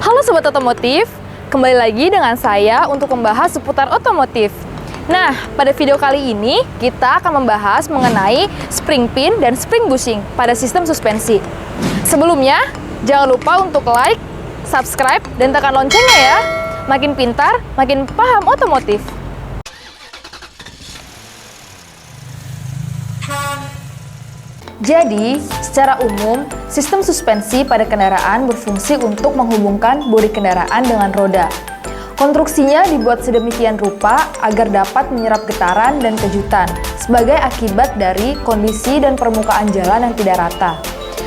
Halo Sobat Otomotif, kembali lagi dengan saya untuk membahas seputar otomotif. Nah, pada video kali ini kita akan membahas mengenai spring pin dan spring bushing pada sistem suspensi. Sebelumnya, jangan lupa untuk like, subscribe, dan tekan loncengnya ya. Makin pintar, makin paham otomotif. Jadi, secara umum, sistem suspensi pada kendaraan berfungsi untuk menghubungkan bodi kendaraan dengan roda. Konstruksinya dibuat sedemikian rupa agar dapat menyerap getaran dan kejutan sebagai akibat dari kondisi dan permukaan jalan yang tidak rata,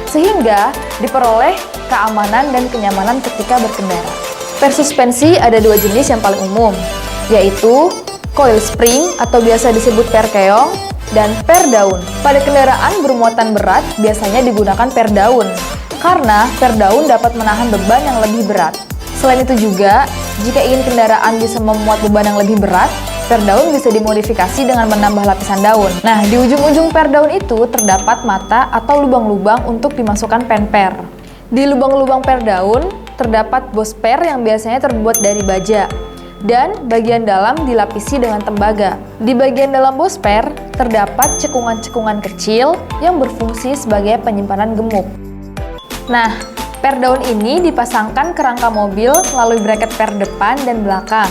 sehingga diperoleh keamanan dan kenyamanan ketika berkendara. Per suspensi ada dua jenis yang paling umum, yaitu coil spring atau biasa disebut per keong, dan per daun. Pada kendaraan bermuatan berat biasanya digunakan per daun, karena per daun dapat menahan beban yang lebih berat. Selain itu juga, jika ingin kendaraan bisa memuat beban yang lebih berat, per daun bisa dimodifikasi dengan menambah lapisan daun. Nah, di ujung-ujung per daun itu terdapat mata atau lubang-lubang untuk dimasukkan pen per. Di lubang-lubang per daun terdapat bos per yang biasanya terbuat dari baja, dan bagian dalam dilapisi dengan tembaga. Di bagian dalam bos per terdapat cekungan-cekungan kecil yang berfungsi sebagai penyimpanan gemuk. Nah, per daun ini dipasangkan ke rangka mobil melalui bracket per depan dan belakang.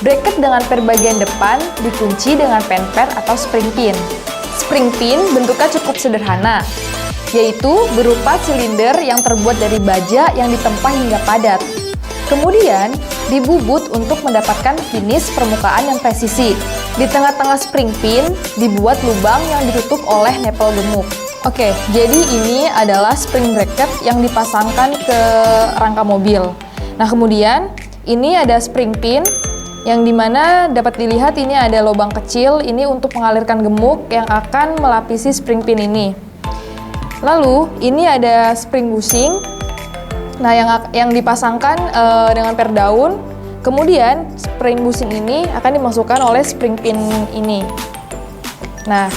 Bracket dengan per bagian depan dikunci dengan pen per atau spring pin. Spring pin bentuknya cukup sederhana, yaitu berupa silinder yang terbuat dari baja yang ditempa hingga padat. Kemudian, dibubut untuk mendapatkan finish permukaan yang presisi. Di tengah-tengah spring pin, dibuat lubang yang ditutup oleh nepel gemuk. Oke, jadi ini adalah spring bracket yang dipasangkan ke rangka mobil. Nah, kemudian ini ada spring pin yang dimana dapat dilihat ini ada lubang kecil, ini untuk mengalirkan gemuk yang akan melapisi spring pin ini. Lalu, ini ada spring bushing, nah yang dipasangkan dengan per daun. Kemudian, spring bushing ini akan dimasukkan oleh spring pin ini. Nah,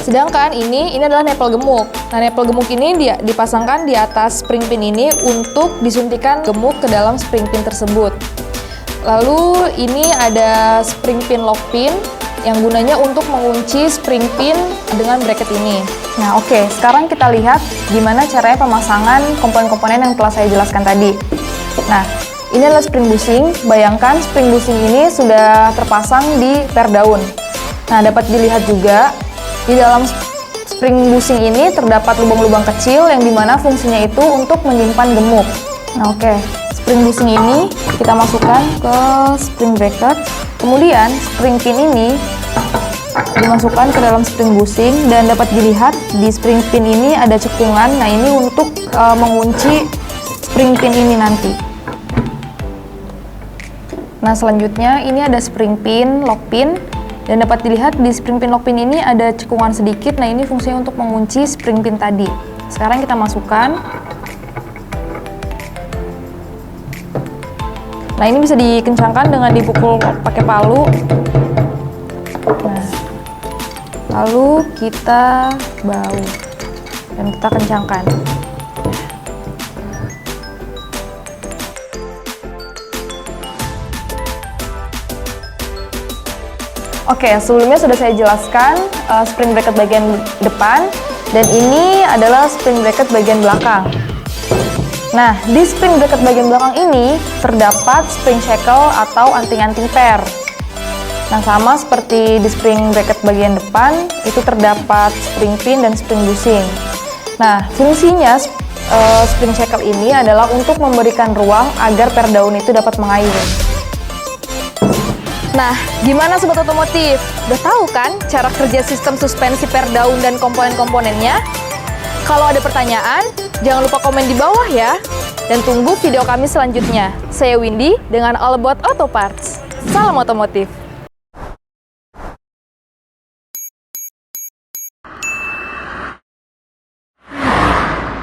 sedangkan ini adalah nepel gemuk. Nah, nepel gemuk ini dipasangkan di atas spring pin ini untuk disuntikan gemuk ke dalam spring pin tersebut. Lalu, ini ada spring pin lock pin yang gunanya untuk mengunci spring pin dengan bracket ini. Nah, oke, sekarang kita lihat gimana caranya pemasangan komponen-komponen yang telah saya jelaskan tadi. Nah, ini adalah spring bushing. Bayangkan spring bushing ini sudah terpasang di per daun. Nah, dapat dilihat juga di dalam spring bushing ini terdapat lubang-lubang kecil yang dimana fungsinya itu untuk menyimpan gemuk. Nah, oke, spring bushing ini kita masukkan ke spring bracket. Kemudian spring pin ini dimasukkan ke dalam spring bushing dan dapat dilihat di spring pin ini ada cekungan. Nah, ini untuk mengunci spring pin ini nanti. Nah, selanjutnya ini ada spring pin lock pin dan dapat dilihat di spring pin lock pin ini ada cekungan sedikit. Nah, ini fungsinya untuk mengunci spring pin tadi. Sekarang kita masukkan. Nah, ini bisa dikencangkan dengan dipukul pakai palu. Nah, lalu kita baut dan kita kencangkan. Oke, sebelumnya sudah saya jelaskan spring bracket bagian depan dan ini adalah spring bracket bagian belakang. Nah, di spring bracket bagian belakang ini terdapat spring shackle atau anting-anting per. Nah, sama seperti di spring bracket bagian depan, itu terdapat spring pin dan spring bushing. Nah, fungsinya spring shackle ini adalah untuk memberikan ruang agar per daun itu dapat mengayun. Nah, gimana Sobat Otomotif? Udah tahu kan cara kerja sistem suspensi per daun dan komponen-komponennya? Kalau ada pertanyaan, jangan lupa komen di bawah ya. Dan tunggu video kami selanjutnya. Saya Windy dengan All About Auto Parts. Salam otomotif!